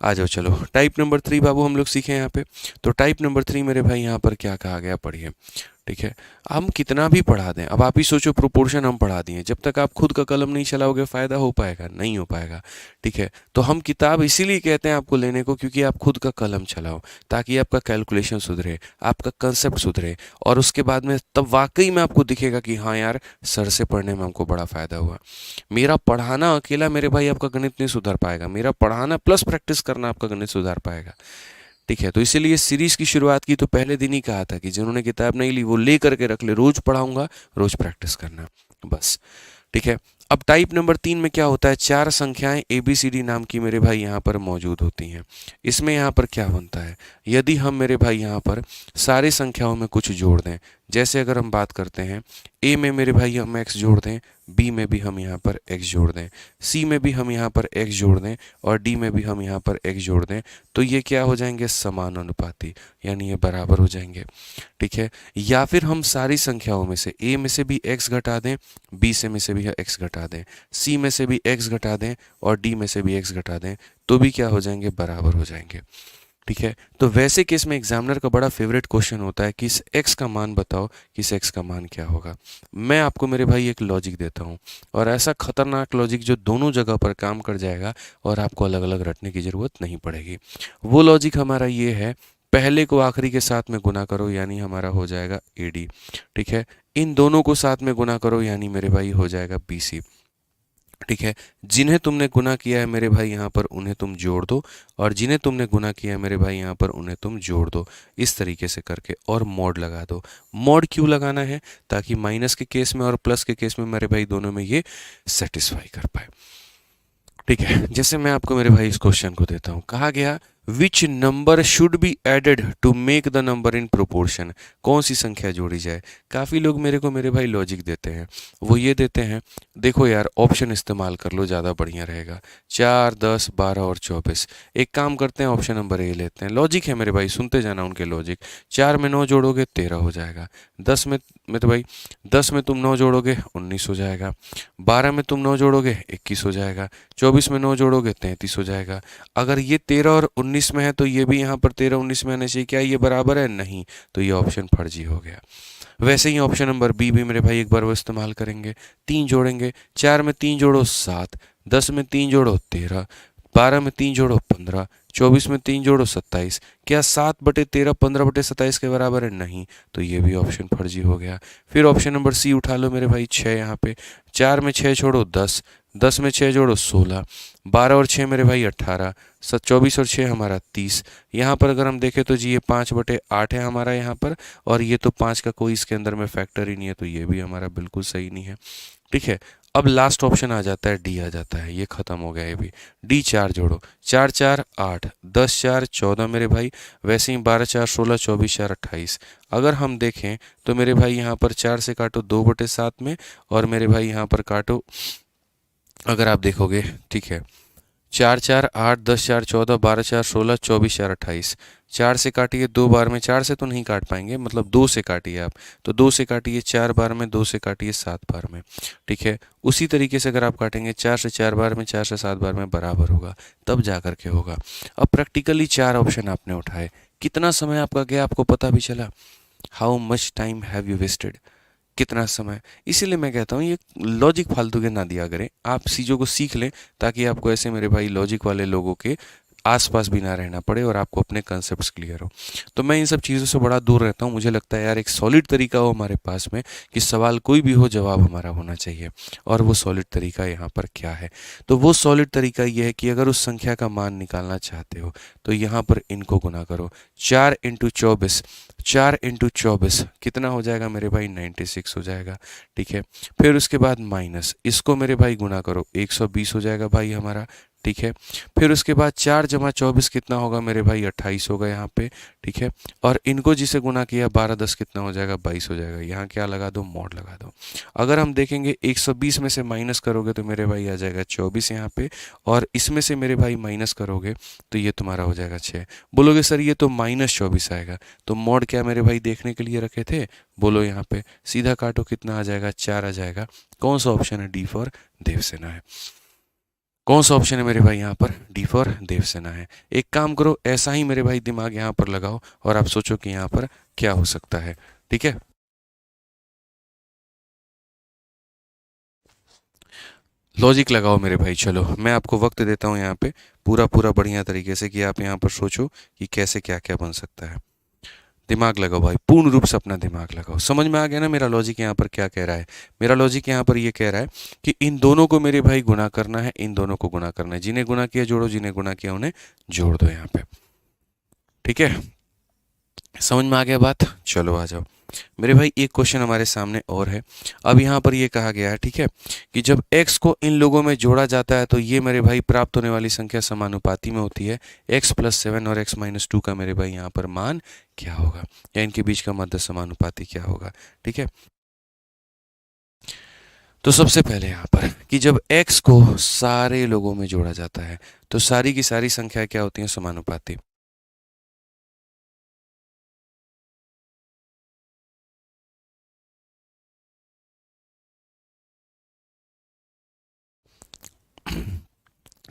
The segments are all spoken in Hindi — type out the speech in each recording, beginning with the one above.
आ जाओ चलो, टाइप नंबर 3 बाबू हम लोग सीखे यहाँ पे। तो टाइप नंबर 3 मेरे भाई यहाँ पर क्या कहा गया, पढ़िए। ठीक है, हम कितना भी पढ़ा दें, अब आप ही सोचो, प्रोपोर्शन हम पढ़ा दिए, जब तक आप खुद का कलम नहीं चलाओगे फायदा हो पाएगा, नहीं हो पाएगा। ठीक है, तो हम किताब इसीलिए कहते हैं आपको लेने को, क्योंकि आप खुद का कलम चलाओ, ताकि आपका कैलकुलेशन सुधरे, आपका कंसेप्ट सुधरे, और उसके बाद में तब वाकई में आपको दिखेगा कि हाँ यार, सर से पढ़ने में हमको बड़ा फायदा हुआ। मेरा पढ़ाना अकेला मेरे भाई आपका गणित नहीं सुधार पाएगा, मेरा पढ़ाना प्लस प्रैक्टिस करना आपका गणित सुधार पाएगा। ठीक है, तो इसीलिए सीरीज की शुरुआत की तो पहले दिन ही कहा था कि जिन्होंने किताब नहीं ली वो ले करके रख ले, रोज पढ़ाऊंगा, रोज प्रैक्टिस करना, बस। ठीक है, अब टाइप नंबर 3 में क्या होता है, 4 संख्याएं ABCD नाम की मेरे भाई यहाँ पर मौजूद होती हैं। इसमें यहाँ पर क्या बनता है, यदि हम मेरे भाई यहाँ पर सारी संख्याओं में कुछ जोड़ दें, जैसे अगर हम बात करते हैं A में मेरे भाई हम x जोड़ दें, B में भी हम यहाँ पर x जोड़ दें, C में भी हम यहाँ पर x जोड़ दें, और D में भी हम यहाँ पर x जोड़ दें, तो ये क्या हो जाएंगे, समानुपाती, यानी ये बराबर हो जाएंगे। ठीक है, या फिर हम सारी संख्याओं में से A में से भी x घटा दें, B से में से भी x घटा दें, C में से भी x घटा दें, और D में से भी x घटा दें, तो भी क्या हो जाएंगे, बराबर हो जाएंगे। ठीक है, तो वैसे केस में एग्जामिनर का बड़ा फेवरेट क्वेश्चन होता है कि इस x का मान बताओ कि इस x का मान क्या होगा। मैं आपको मेरे भाई एक लॉजिक देता हूँ, और ऐसा खतरनाक लॉजिक जो दोनों जगह पर काम कर जाएगा और आपको अलग अलग रटने की ज़रूरत नहीं पड़ेगी। वो लॉजिक हमारा ये है, पहले को आखिरी के साथ में गुना करो, यानी हमारा हो जाएगा AD। ठीक है, इन दोनों को साथ में गुना करो, यानी मेरे भाई हो जाएगा BC। ठीक है, जिन्हें तुमने गुना किया है मेरे भाई यहाँ पर उन्हें तुम जोड़ दो, और जिन्हें तुमने गुना किया है मेरे भाई यहाँ पर उन्हें तुम जोड़ दो, इस तरीके से करके, और मॉड लगा दो। मॉड क्यों लगाना है, ताकि माइनस के केस में और प्लस के केस में मेरे भाई दोनों में ये सेटिस्फाई कर पाए। ठीक है, जैसे मैं आपको मेरे भाई इस क्वेश्चन को देता हूँ, कहा गया which number should be added to make the number in proportion, कौन सी संख्या जोड़ी जाए। काफ़ी लोग मेरे को मेरे भाई लॉजिक देते हैं, वो ये देते हैं, देखो यार ऑप्शन इस्तेमाल कर लो, ज़्यादा बढ़िया रहेगा, 4, 10, 12 और 24। एक काम करते हैं, ऑप्शन नंबर A लेते हैं। लॉजिक है मेरे भाई, सुनते जाना उनके लॉजिक। 4 में 9 जोड़ोगे 13 हो जाएगा, 10 में तो भाई 10 में तुम 9 जोड़ोगे 19 हो जाएगा, 12 में तुम 9 जोड़ोगे 21 हो जाएगा, 24 में 9 जोड़ोगे 33 हो जाएगा। अगर ये 13 और 19 में है तो ये भी यहाँ पर 13 19 में आना चाहिए, क्या ये बराबर है, नहीं, तो ये ऑप्शन फर्जी हो गया। वैसे ही ऑप्शन नंबर B भी मेरे भाई एक बार वो इस्तेमाल करेंगे, 3 जोड़ेंगे, 4 में 3 जोड़ो 7, 10 में 3 जोड़ो 13, 12 में 3 जोड़ो 15, 24 में 3 जोड़ो 27, क्या 7/13 15/27 के बराबर है, नहीं, तो ये भी ऑप्शन फर्जी हो गया। फिर ऑप्शन नंबर C उठा लो मेरे भाई, 6 यहाँ पे, 4 में 6 छोड़ो 10, 10 में 6 जोड़ो 16, 12 और 6 मेरे भाई 18, 24 और 6 हमारा 30। यहाँ पर अगर हम देखें तो जी ये 5/8 है हमारा यहाँ पर, और ये तो 5 का कोई इसके अंदर में फैक्टर ही नहीं है, तो ये भी हमारा बिल्कुल सही नहीं है। ठीक है, अब लास्ट ऑप्शन आ जाता है, D आ जाता है, ये खत्म हो गया ये भी। D 4 जोड़ो, 4 4 8, 10 4 14 मेरे भाई, वैसे ही 12 4 16, 24 4 28। अगर हम देखें तो मेरे भाई यहाँ पर 4 से काटो 2/7 में, और मेरे भाई यहाँ पर काटो, अगर आप देखोगे, ठीक है, 4 4 8, 10 4 14, 12 4 16, 24 4 28। 4 से काटिए 2 बार में, 4 से तो नहीं काट पाएंगे, मतलब 2 से काटिए आप, तो 2 से काटिए 4 बार में, 2 से काटिए 7 बार में। ठीक है, उसी तरीके से अगर आप काटेंगे 4 से 4 बार में, 4 से 7 बार में, बराबर होगा, तब जा कर के होगा। अब प्रैक्टिकली 4 ऑप्शन आपने उठाए, कितना समय आपका गया आपको पता भी चला। How much time have you wasted, कितना समय। इसीलिए मैं कहता हूँ ये लॉजिक फालतू के ना दिया करें, आप चीज़ों को सीख लें, ताकि आपको ऐसे मेरे भाई लॉजिक वाले लोगों के आसपास भी ना रहना पड़े, और आपको अपने कंसेप्ट्स क्लियर हो। तो मैं इन सब चीज़ों से बड़ा दूर रहता हूँ। मुझे लगता है यार एक सॉलिड तरीका हो हमारे पास में, कि सवाल कोई भी हो जवाब हमारा होना चाहिए, और वो सॉलिड तरीका यहाँ पर क्या है, तो वो सॉलिड तरीका ये है कि अगर उस संख्या का मान निकालना चाहते हो तो यहाँ पर इनको गुना करो, 4 × 24, 4 × 24 कितना हो जाएगा मेरे भाई, 96 हो जाएगा। ठीक है, फिर उसके बाद माइनस, इसको मेरे भाई गुना करो, 120 हो जाएगा भाई हमारा। ठीक है, फिर उसके बाद 4 × 24 कितना होगा मेरे भाई, 28 होगा यहाँ पे। ठीक है, और इनको जिसे गुना किया 12 10 कितना हो जाएगा, 22 हो जाएगा। यहाँ क्या लगा दो, मॉड लगा दो। अगर हम देखेंगे 120 में से माइनस करोगे तो मेरे भाई आ जाएगा 24 यहाँ पे, और इसमें से मेरे भाई माइनस करोगे तो ये तुम्हारा हो जाएगा 6। बोलोगे सर ये तो -24 आएगा, तो मॉड क्या मेरे भाई देखने के लिए रखे थे, बोलो यहाँ पे सीधा काटो, कितना आ जाएगा, 4 आ जाएगा। कौन सा ऑप्शन है, D फॉर देवसेना है। कौन सा ऑप्शन है मेरे भाई यहाँ पर? डी फॉर देवसेना है। एक काम करो, ऐसा ही मेरे भाई दिमाग यहाँ पर लगाओ और आप सोचो कि यहाँ पर क्या हो सकता है। ठीक है, लॉजिक लगाओ मेरे भाई। चलो मैं आपको वक्त देता हूँ यहाँ पे पूरा पूरा बढ़िया तरीके से कि आप यहाँ पर सोचो कि कैसे क्या क्या बन सकता है। दिमाग लगाओ भाई, पूर्ण रूप से अपना दिमाग लगाओ। समझ में आ गया ना मेरा लॉजिक यहाँ पर क्या कह रहा है? मेरा लॉजिक यहाँ पर ये कह रहा है कि इन दोनों को मेरे भाई गुना करना है, इन दोनों को गुना करना है। जिन्हें गुना किया जोड़ो, जिन्हें गुना किया उन्हें जोड़ दो यहाँ पे। ठीक है, समझ में आ गया बात? चलो आ जाओ मेरे भाई, एक क्वेश्चन हमारे सामने और है। अब यहाँ पर ये कहा गया है, ठीक है, कि जब x को इन लोगों में जोड़ा जाता है तो ये मेरे भाई प्राप्त होने वाली संख्या समानुपाती में होती है। x+7 और x-2 का मेरे भाई यहाँ पर मान क्या होगा, या इनके बीच का मध्य समानुपाती क्या होगा? ठीक है, तो सबसे पहले यहाँ पर कि जब x को सारे लोगों में जोड़ा जाता है तो सारी की सारी संख्या क्या होती है? समानुपाती।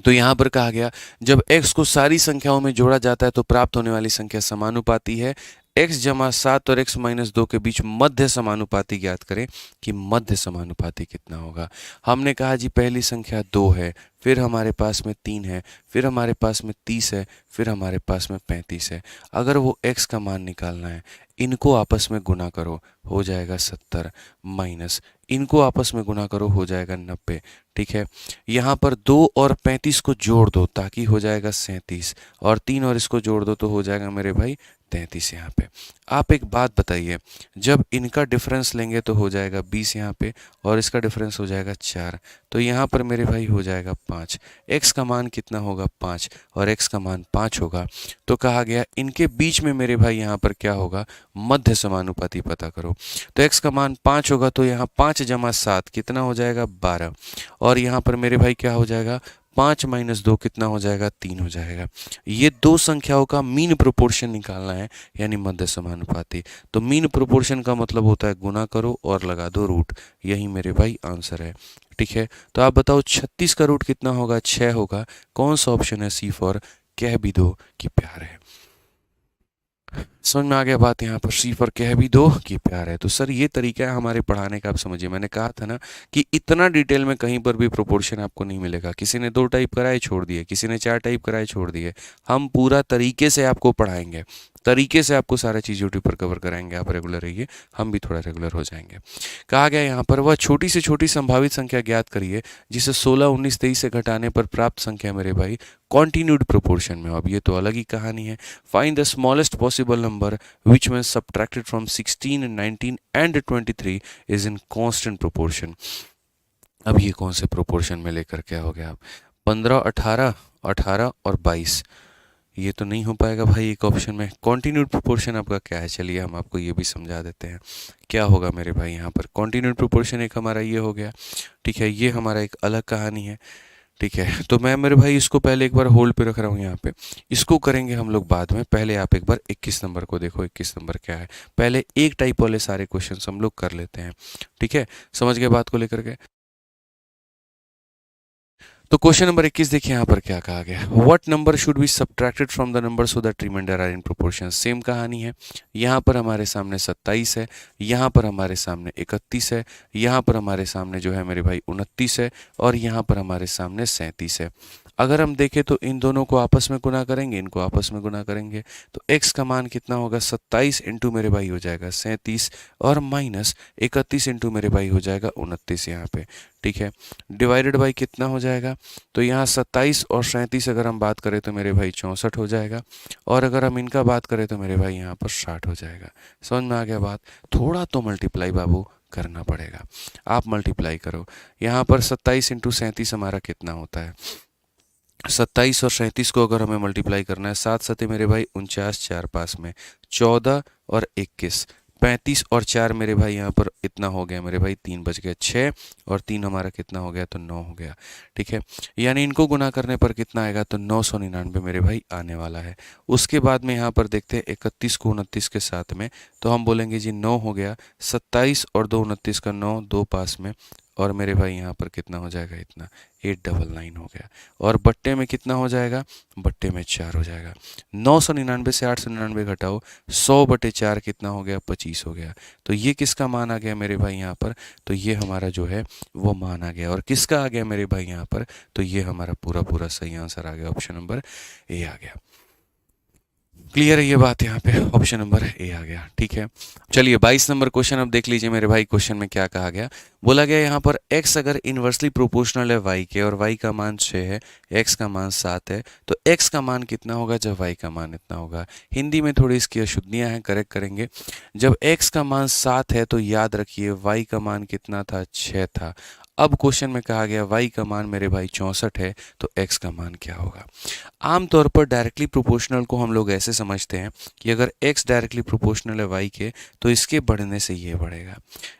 तो यहाँ पर कहा गया जब x को सारी संख्याओं में जोड़ा जाता है तो प्राप्त होने वाली संख्या समानुपाती है। x-7 और x-2 के बीच मध्य समानुपाती ज्ञात करें कि मध्य समानुपाती कितना होगा। हमने कहा जी पहली संख्या 2 है, फिर हमारे पास में 3 है, फिर हमारे पास में 30 है, फिर हमारे पास में 35 है। अगर वो x का मान निकालना है, इनको आपस में गुना करो, हो जाएगा 70, माइनस इनको आपस में गुना करो, हो जाएगा 90। ठीक है, यहाँ पर 2 और 35 को जोड़ दो ताकि हो जाएगा 37, और 3 और इसको जोड़ दो तो हो जाएगा मेरे भाई 33। यहाँ पे आप एक बात बताइए, जब इनका डिफरेंस लेंगे तो हो जाएगा 20 यहाँ पे, और इसका डिफरेंस हो जाएगा 4, तो यहाँ पर मेरे भाई हो जाएगा 5। x का मान कितना होगा? 5, और x का मान 5 होगा। तो कहा गया इनके बीच में मेरे भाई यहाँ पर क्या होगा? मध्य समानुपाती पता करो। तो x का मान 5 होगा तो यहाँ 5 + 7 कितना हो जाएगा? 12, और यहाँ पर मेरे भाई क्या हो जाएगा? 5 - 2 कितना हो जाएगा? 3 हो जाएगा। ये दो संख्याओं का मीन प्रोपोर्शन निकालना है, यानी मध्य समानुपाती। तो मीन प्रोपोर्शन का मतलब होता है गुना करो और लगा दो रूट, यही मेरे भाई आंसर है। ठीक है, तो आप बताओ 36 का रूट कितना होगा? 6 होगा। कौन सा ऑप्शन है? सी फॉर कह भी दो कि प्यार है। समझ में आ गया बात? यहाँ पर सी पर कह भी दो कि प्यार है। तो सर ये तरीका है हमारे पढ़ाने का, आप समझिए। मैंने कहा था ना कि इतना डिटेल में कहीं पर भी प्रोपोर्शन आपको नहीं मिलेगा। किसी ने 2 टाइप कराए छोड़ दिए, किसी ने 4 टाइप कराए छोड़ दिए। हम पूरा तरीके से आपको पढ़ाएंगे, तरीके से आपको सारा चीज़ यूट्यूब पर कवर कराएंगे। आप रेगुलर रहिए, हम भी थोड़ा रेगुलर हो जाएंगे। कहा गया यहाँ पर वह छोटी से छोटी संभावित संख्या ज्ञात करिए जिसे 16, 19, 23 से घटाने पर प्राप्त संख्या मेरे भाई कॉन्टिन्यूड प्रोपोर्शन में हो। अब ये तो अलग ही कहानी है। Find the smallest possible number which when subtracted from 16 and 19 and 23 is in constant proportion। अब ये कौन से प्रोपोर्शन में लेकर क्या हो गया? आप 15, 18, 18 और 22, ये तो नहीं हो पाएगा भाई एक ऑप्शन में। कॉन्टिन्यूड प्रोपोर्शन आपका क्या है? चलिए हम आपको ये भी समझा देते हैं क्या होगा मेरे भाई। यहाँ पर कॉन्टिन्यूड प्रोपोर्शन एक हमारा ये हो गया, ठीक है, ये हमारा एक अलग कहानी है। ठीक है, तो मैं मेरे भाई इसको पहले एक बार होल्ड पे रख रहा हूँ यहाँ पे, इसको करेंगे हम लोग बाद में। पहले आप एक बार 21 नंबर को देखो, 21 नंबर क्या है। पहले एक टाइप वाले सारे क्वेश्चंस हम लोग कर लेते हैं। ठीक है, समझ गए बात को लेकर के? तो क्वेश्चन नंबर 21 देखिए यहाँ पर क्या कहा गया। What number should be subtracted from the number so that remainder are in proportion. Same कहानी है। यहाँ पर हमारे सामने 27 है, यहाँ पर हमारे सामने 31 है, यहाँ पर हमारे सामने जो है मेरे भाई 29 है, और यहाँ पर हमारे सामने 37 है। अगर हम देखें तो इन दोनों को आपस में गुना करेंगे, इनको आपस में गुना करेंगे, तो x का मान कितना होगा? 27 इंटू मेरे भाई हो जाएगा 37, और माइनस 31 इंटू मेरे भाई हो जाएगा 29 यहाँ पे। ठीक है, डिवाइडेड बाई कितना हो जाएगा? तो यहाँ 27 और 37 अगर हम बात करें तो मेरे भाई 64 हो जाएगा, और अगर हम इनका बात करें तो मेरे भाई यहाँ पर 60 हो जाएगा। समझ में आ गया बात? थोड़ा तो मल्टीप्लाई बाबू करना पड़ेगा। आप मल्टीप्लाई करो, यहाँ पर 27 इंटू 37 हमारा कितना होता है? 27 और 37 को अगर हमें मल्टीप्लाई करना है, 7 सते मेरे भाई 49, 4 पास में 14 और 21, 35 और 4 मेरे भाई यहाँ पर इतना हो गया मेरे भाई, 3 बच गया, 6 और 3 हमारा कितना हो गया? तो 9 हो गया। ठीक है, यानी इनको गुना करने पर कितना आएगा? तो 999 मेरे भाई आने वाला है। उसके बाद में यहाँ पर देखते हैं 31 को 29 के साथ में, तो हम बोलेंगे जी 9 हो गया, 27 और 2 29 का 9, 2 पास में, और मेरे भाई यहाँ पर कितना हो जाएगा, इतना 899 हो गया। और बट्टे में कितना हो जाएगा, बट्टे में 4 हो जाएगा। 999 से 899 घटाओ, 100/4 कितना हो गया, 25 हो गया। तो ये किसका मान आ गया मेरे भाई यहाँ पर, तो ये हमारा जो है वो मान आ गया। और किसका आ गया मेरे भाई यहाँ पर, तो ये हमारा पूरा पूरा सही आंसर आ गया, ऑप्शन नंबर ए आ गया। क्लियर है ये बात, यहाँ पे ऑप्शन नंबर ए आ गया। ठीक है, चलिए 22 नंबर क्वेश्चन अब देख लीजिए मेरे भाई। क्वेश्चन में क्या कहा गया, बोला गया यहाँ पर x अगर इन्वर्सली प्रोपोर्शनल है y के और y का मान 6 है, x का मान 7 है, तो x का मान कितना होगा जब y का मान इतना होगा। हिंदी में थोड़ी इसकी अशुद्धियाँ हैं, करेक्ट करेंगे। जब x का मान 7 है तो याद रखिए y का मान कितना था, 6 था। अब क्वेश्चन में कहा गया y का मान मेरे भाई 64 है, तो x का मान क्या होगा। आमतौर पर डायरेक्टली प्रोपोर्शनल को हम लोग ऐसे समझते हैं कि अगर x डायरेक्टली प्रोपोर्शनल है y के तो इसके बढ़ने से ये बढ़ेगा।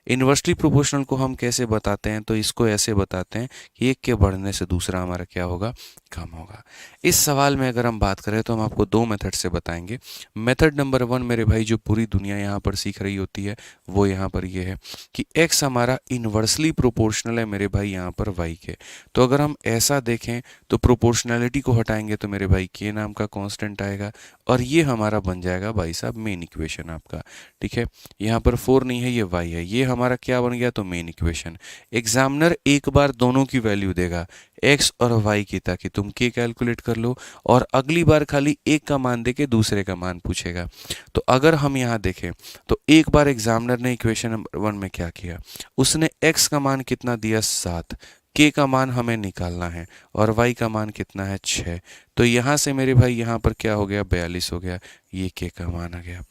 इन्वर्सली प्रोपोर्शनल को हम कैसे बताते हैं, तो इसको ऐसे बताते हैं कि एक के बढ़ने से दूसरा हमारा क्या होगा, कम होगा। इस सवाल में अगर हम बात करें तो हम आपको 2 मेथड से बताएंगे। मेथड नंबर 1 मेरे भाई जो पूरी दुनिया यहाँ पर सीख रही होती है वो यहाँ पर ये है कि x हमारा इन्वर्सली प्रोपोर्शनल है मेरे भाई यहाँ पर y के। तो अगर हम ऐसा देखें तो प्रोपोर्शनैलिटी को हटाएंगे तो मेरे भाई k नाम का कांस्टेंट आएगा और ये हमारा बन जाएगा भाई साहब मेन इक्वेशन आपका। ठीक है, यहाँ पर 4 नहीं है, ये y है, ये हमारा क्या बन गया, तो मेन इक्वेशन। एग्जामिनर एक बार दोनों की वैल्यू देगा x और y की, ताकि तुम k कैलकुलेट कर लो, और अगली बार खाली एक का मान देके दूसरे का मान पूछेगा। तो अगर हम यहाँ देखें तो एक बार एग्जामिनर ने इक्वेशन नंबर 1 में क्या किया, उसने x का मान कितना दिया, 7, k का मान हमें निकालना है और y का मान कितना है, 6। तो यहाँ से मेरे भाई यहाँ पर क्या हो गया, 42 हो गया, ये k का मान आ गया।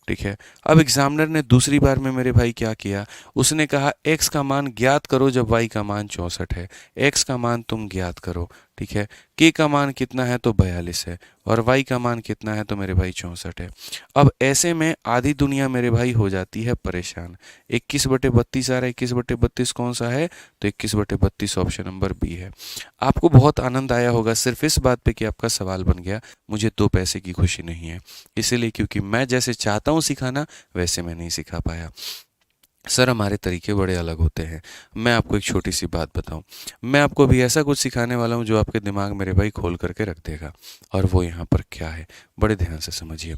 ठीक है, अब एग्जामिनर ने दूसरी बार में मेरे भाई क्या किया, उसने कहा x का मान ज्ञात करो जब y का मान 64 है, x का मान तुम ज्ञात करो। ठीक है, k का मान कितना है, तो 42 है, और y का मान कितना है, तो मेरे भाई 64 है। अब ऐसे में आधी दुनिया मेरे भाई हो जाती है परेशान। 21/32 आ रहा है, 21/32 कौन सा है, तो 21/32 ऑप्शन नंबर बी है। आपको बहुत आनंद आया होगा सिर्फ इस बात पे कि आपका सवाल बन गया। मुझे 2 पैसे की खुशी नहीं है, इसीलिए क्योंकि मैं जैसे चाहता हूँ सिखाना वैसे मैं नहीं सिखा पाया। सर हमारे तरीके बड़े अलग होते हैं। मैं आपको एक छोटी सी बात बताऊं, मैं आपको अभी ऐसा कुछ सिखाने वाला हूं जो आपके दिमाग मेरे भाई खोल करके रख देगा, और वो यहाँ पर क्या है, बड़े ध्यान से समझिए।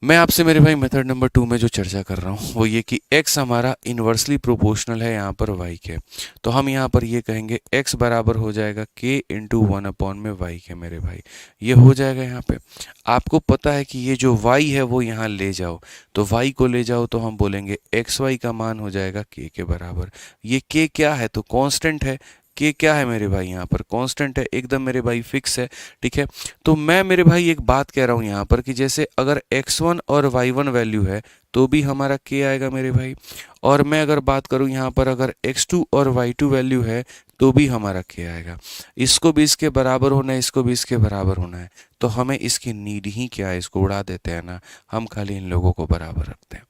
मैं आपसे मेरे भाई मेथड नंबर 2 में जो चर्चा कर रहा हूँ वो ये कि x हमारा इन्वर्सली प्रोपोर्शनल है यहाँ पर y के। तो हम यहाँ पर ये कहेंगे x बराबर हो जाएगा k इंटू 1/y के मेरे भाई। ये हो जाएगा यहाँ पे। आपको पता है कि ये जो y है वो यहाँ ले जाओ, तो y को ले जाओ तो हम बोलेंगे xy का मान हो जाएगा k के बराबर। ये k क्या है, तो कांस्टेंट है। k क्या है मेरे भाई, यहाँ पर कांस्टेंट है, एकदम मेरे भाई फिक्स है। ठीक है, तो मैं मेरे भाई एक बात कह रहा हूँ यहाँ पर कि जैसे अगर x1 और y1 वैल्यू है तो भी हमारा k आएगा मेरे भाई, और मैं अगर बात करूँ यहाँ पर अगर x2 और y2 वैल्यू है तो भी हमारा k आएगा। इसको भी इसके बराबर होना है, इसको भी इसके बराबर होना है, तो हमें इसकी नीड ही क्या है, इसको उड़ा देते हैं ना, हम खाली इन लोगों को बराबर रखते हैं।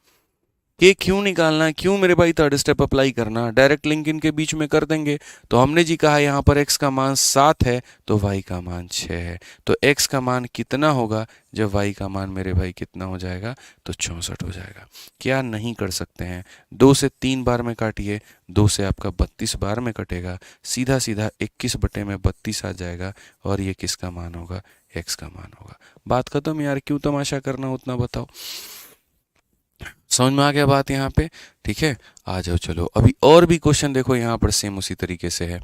के क्यों निकालना है, क्यों मेरे भाई थर्ड स्टेप अप्लाई करना, डायरेक्ट लिंक इनके बीच में कर देंगे। तो हमने जी कहा यहाँ पर x का मान 7 है तो y का मान 6 है, तो x का मान कितना होगा जब y का मान मेरे भाई कितना हो जाएगा, तो 64 हो जाएगा। क्या नहीं कर सकते हैं, 2 से 3 बार में काटिए, 2 से आपका 32 बार में कटेगा, सीधा सीधा 21/32 आ जाएगा, और ये किसका मान होगा, x का मान होगा। बात खत्म यार, क्यों तमाशा करना उतना बताओ। समझ में आ गया बात यहाँ पे। ठीक है, आ जाओ चलो अभी और भी क्वेश्चन देखो, यहाँ पर सेम उसी तरीके से है।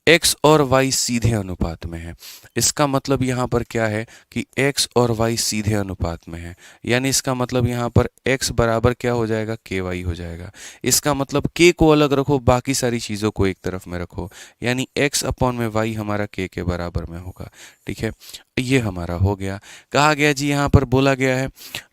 x और y सीधे अनुपात में है, इसका मतलब यहाँ पर क्या है कि x और y सीधे अनुपात में है, यानी इसका मतलब यहाँ पर x बराबर क्या हो जाएगा, ky हो जाएगा। इसका मतलब k को अलग रखो, बाकी सारी चीज़ों को एक तरफ में रखो, यानी x/y हमारा k के बराबर में होगा। ठीक है, ये हमारा हो गया। कहा गया जी, यहाँ पर बोला गया है,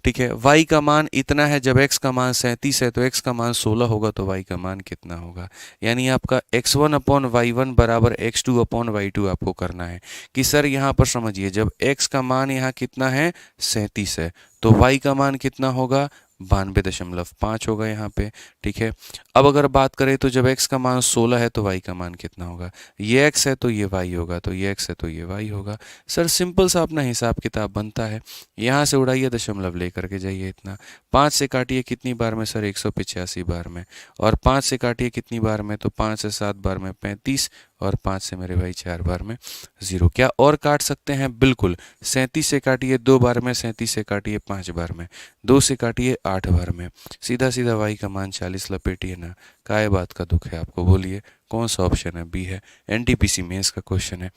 ठीक है, y का मान इतना है जब x का मान 37 है, तो x का मान 16 होगा तो y का मान कितना होगा। यानी आपका x1/y1 बराबर x2/y2 आपको करना है कि सर यहाँ पर समझिए, जब x का मान यहाँ कितना है 37 है, तो y का मान कितना होगा, 92.5 होगा यहाँ पे। ठीक है, अब अगर बात करें तो जब x का मान 16 है तो y का मान कितना होगा? ये x है तो ये y होगा, तो ये x है तो ये y होगा। सर सिंपल सा अपना हिसाब किताब बनता है। यहाँ से उड़ाइए दशमलव लेकर के जाइए इतना। 5 से काटिए कितनी बार में सर? 185 बार में। और 5 से काटिए कितनी बार में? तो 5 से 7 बार में 35, और 5 से मेरे भाई 4 बार में 0। क्या और काट सकते हैं? बिल्कुल। 37 से काटिए 2 बार में, 37 से काटिए 5 बार में, 2 से काटिए 8 बार में। सीधा सीधा y का मान 40 लपेटिए ना। काय बात का दुख है आपको? बोलिए कौन सा ऑप्शन है? बी है। एनटीपीसी मेंस का क्वेश्चन है।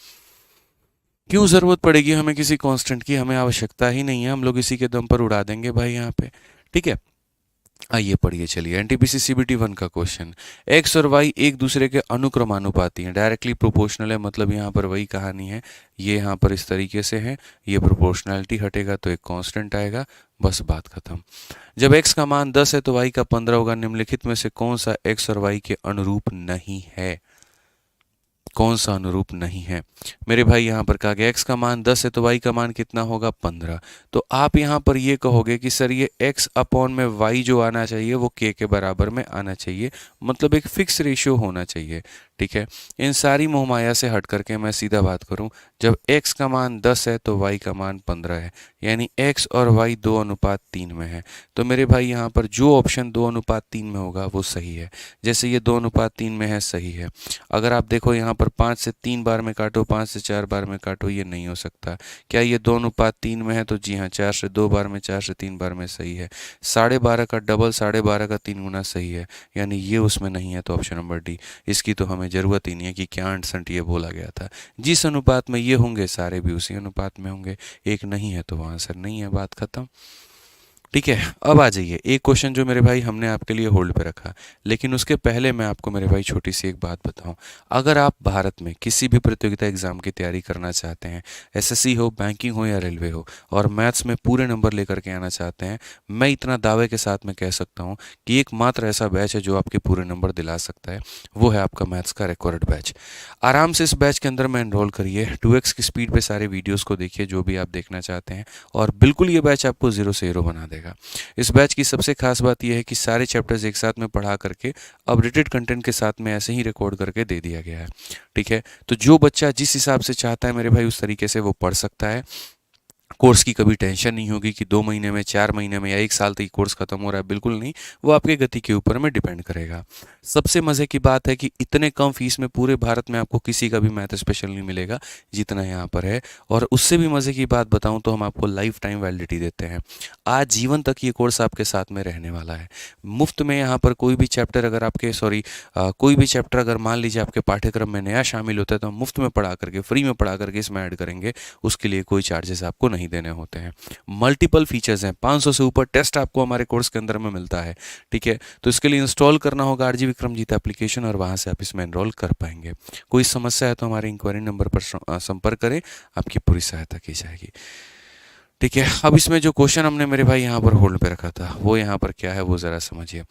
क्यों जरूरत पड़ेगी हमें किसी कांस्टेंट की? हमें आवश्यकता ही नहीं है, हम लोग इसी के दम पर उड़ा देंगे भाई यहाँ पे। ठीक है, आइए पढ़िए चलिए एनटीपीसी सीबीटी 1 का क्वेश्चन। एक्स और वाई एक दूसरे के अनुक्रमानुपाती हैं, डायरेक्टली प्रोपोर्शनल है, मतलब यहाँ पर वही कहानी है। ये यहाँ पर इस तरीके से है, ये प्रोपोर्शनैलिटी हटेगा तो एक कांस्टेंट आएगा, बस बात खत्म। जब x का मान 10 है तो y का 15 होगा। निम्नलिखित में से कौन सा x और y के अनुरूप नहीं है? कौन सा अनुरूप नहीं है मेरे भाई? यहाँ पर कहा गया x का मान 10 है तो y का मान कितना होगा? 15। तो आप यहाँ पर ये कहोगे कि सर ये x अपॉन में y जो आना चाहिए वो k के बराबर में आना चाहिए, मतलब एक फिक्स रेशियो होना चाहिए। ठीक है, इन सारी मोहमाया से हट करके मैं सीधा बात करूं, जब x का मान 10 है तो y का मान 15 है, यानी x और y 2:3 में है। तो मेरे भाई यहाँ पर जो ऑप्शन 2:3 में होगा वो सही है। जैसे ये 2:3 में है, सही है। अगर आप देखो यहाँ पर 5 से 3 बार में काटो, 5 से 4 बार में काटो, ये नहीं हो सकता। क्या ये 2:3 में है? तो जी हाँ, 4 से 2 बार में, 4 से 3 बार में सही है। 12.5 का डबल 12.5 का 3 गुना सही है, यानी ये उसमें नहीं है। तो ऑप्शन नंबर डी, इसकी तो हमें ज़रूरत ही नहीं है कि क्या एंट ये बोला गया था। जिस अनुपात में ये होंगे सारे भी उसी अनुपात में होंगे, एक नहीं है तो वहाँ आंसर नहीं है, बात खत्म। ठीक है, अब आ जाइए एक क्वेश्चन जो मेरे भाई हमने आपके लिए होल्ड पे रखा, लेकिन उसके पहले मैं आपको मेरे भाई छोटी सी एक बात बताऊं। अगर आप भारत में किसी भी प्रतियोगिता एग्जाम की तैयारी करना चाहते हैं, एसएससी हो, बैंकिंग हो या रेलवे हो, और मैथ्स में पूरे नंबर लेकर के आना चाहते हैं, मैं इतना दावे के साथ में कह सकता हूँ कि एकमात्र ऐसा बैच है जो आपके पूरे नंबर दिला सकता है, वो है आपका मैथ्स का रिकॉर्ड बैच। आराम से इस बैच के अंदर में एनरोल करिए, 2x की स्पीड पे सारे वीडियोस को देखिए जो भी आप देखना चाहते हैं, और बिल्कुल ये बैच आपको जीरो से हीरो बना देगा। इस बैच की सबसे खास बात यह है कि सारे चैप्टर्स एक साथ में पढ़ा करके अपडेटेड कंटेंट के साथ में ऐसे ही रिकॉर्ड करके दे दिया गया है। ठीक है, तो जो बच्चा जिस हिसाब से चाहता है मेरे भाई उस तरीके से वो पढ़ सकता है। कोर्स की कभी टेंशन नहीं होगी कि 2 महीने में, 4 महीने में या 1 साल तक कोर्स खत्म हो रहा है, बिल्कुल नहीं। वो आपके गति के ऊपर में डिपेंड करेगा। सबसे मज़े की बात है कि इतने कम फीस में पूरे भारत में आपको किसी का भी मैथ स्पेशल नहीं मिलेगा जितना यहाँ पर है। और उससे भी मज़े की बात बताऊँ तो हम आपको लाइफ टाइम वैलिडिटी देते हैं, आज जीवन तक ये कोर्स आपके साथ में रहने वाला है। मुफ्त में यहाँ पर कोई भी चैप्टर अगर आपके कोई भी चैप्टर अगर मान लीजिए आपके पाठ्यक्रम में नया शामिल होता है तो हम मुफ्त में पढ़ा करके, फ्री में पढ़ा करके इसमें ऐड करेंगे। उसके लिए कोई चार्जेस आपको नहीं देने होते हैं। मल्टीपल फीचर्स हैं, 500 से ऊपर टेस्ट आपको हमारे कोर्स के अंदर में मिलता है। ठीक है, तो इसके लिए इंस्टॉल करना होगा आरजी विक्रमजीत एप्लीकेशन, और वहां से आप इसमें एनरोल कर पाएंगे। कोई समस्या है तो हमारे इंक्वायरी नंबर पर संपर्क करें, आपकी पूरी सहायता की जाएगी। ठीक है, अब इसमें जो क्वेश्चन हमने मेरे भाई यहाँ पर होल्ड पे रखा था वो यहाँ पर क्या है वो ज़रा समझिए।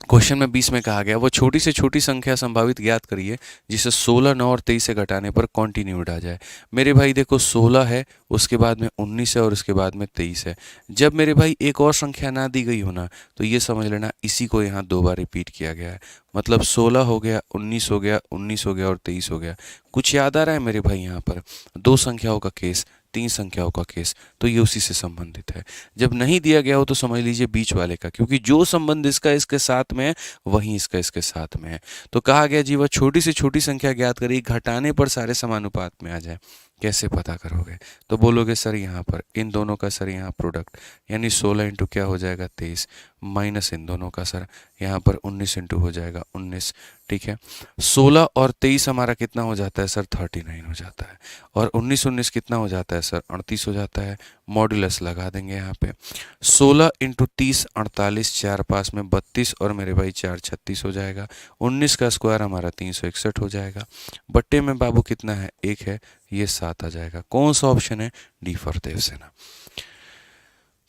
क्वेश्चन में 20 में कहा गया वो छोटी से छोटी संख्या संभावित ज्ञात करिए जिसे 16, 9 और 23 से घटाने पर कॉन्टिन्यूड आ जाए। मेरे भाई देखो 16 है, उसके बाद में 19 है और उसके बाद में 23 है। जब मेरे भाई एक और संख्या ना दी गई हो ना तो ये समझ लेना इसी को यहाँ 2 बार रिपीट किया गया है। मतलब 16 हो गया, 19 हो गया, 19 हो गया और 23 हो गया। कुछ याद आ रहा है मेरे भाई? यहाँ पर 2 संख्याओं का केस, 3 संख्याओं का केस, तो ये उसी से संबंधित है। जब नहीं दिया गया हो तो समझ लीजिए बीच वाले का, क्योंकि जो संबंध इसका इसके साथ में है वहीं इसका इसके साथ में है। तो कहा गया जी वह छोटी से छोटी संख्या ज्ञात करिए घटाने पर सारे समानुपात में आ जाए। कैसे पता करोगे? तो बोलोगे सर यहाँ पर इन दोनों का सर यहाँ प्रोडक्ट, यानी 16 इंटू क्या हो जाएगा 23, माइनस इन दोनों का सर यहाँ पर 19 इंटू हो जाएगा 19। ठीक है, 16 और 23 हमारा कितना हो जाता है सर? 39 हो जाता है। और 19 19 कितना हो जाता है सर? 38 हो जाता है। मॉड्यूलस लगा देंगे यहाँ पे। 16 इंटू 30 48, 4 5 में 32 और मेरे भाई 4 36 हो जाएगा। 19 का स्क्वायर हमारा 361 हो जाएगा। बट्टे में बाबू कितना है? 1 है, ये 7 आ जाएगा। कौन सा ऑप्शन है? D for Devsena.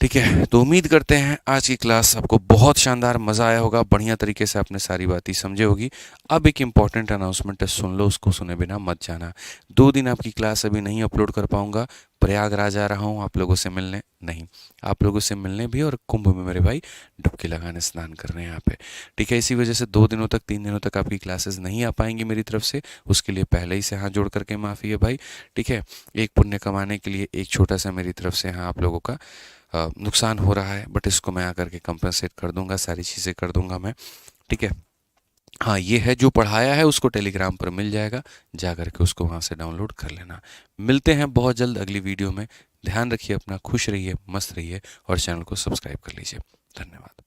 ठीक है, तो उम्मीद करते हैं आज की क्लास आपको बहुत शानदार मज़ा आया होगा, बढ़िया तरीके से आपने सारी बातें समझे होगी। अब एक इम्पॉर्टेंट अनाउंसमेंट है, सुन लो, उसको सुने बिना मत जाना। 2 दिन आपकी क्लास अभी नहीं अपलोड कर पाऊंगा, प्रयागराज आ रहा हूँ आप लोगों से मिलने, नहीं, आप लोगों से मिलने भी और कुंभ में मेरे भाई डुबकी लगाने स्नान कर रहे हैं यहाँ पे। ठीक है, इसी वजह से 2 दिनों तक 3 दिनों तक आपकी क्लासेस नहीं आ पाएंगी मेरी तरफ से, उसके लिए पहले ही से हाथ जोड़ करके माफ़ी है भाई। ठीक है, एक पुण्य कमाने के लिए एक छोटा सा मेरी तरफ से यहाँ आप लोगों का नुकसान हो रहा है, बट इसको मैं आकर के कंपनसेट कर दूंगा, सारी चीज़ें कर दूंगा मैं। ठीक है, हाँ, ये है जो पढ़ाया है उसको टेलीग्राम पर मिल जाएगा, जा करके उसको वहाँ से डाउनलोड कर लेना। मिलते हैं बहुत जल्द अगली वीडियो में। ध्यान रखिए अपना, खुश रहिए, मस्त रहिए और चैनल को सब्सक्राइब कर लीजिए। धन्यवाद।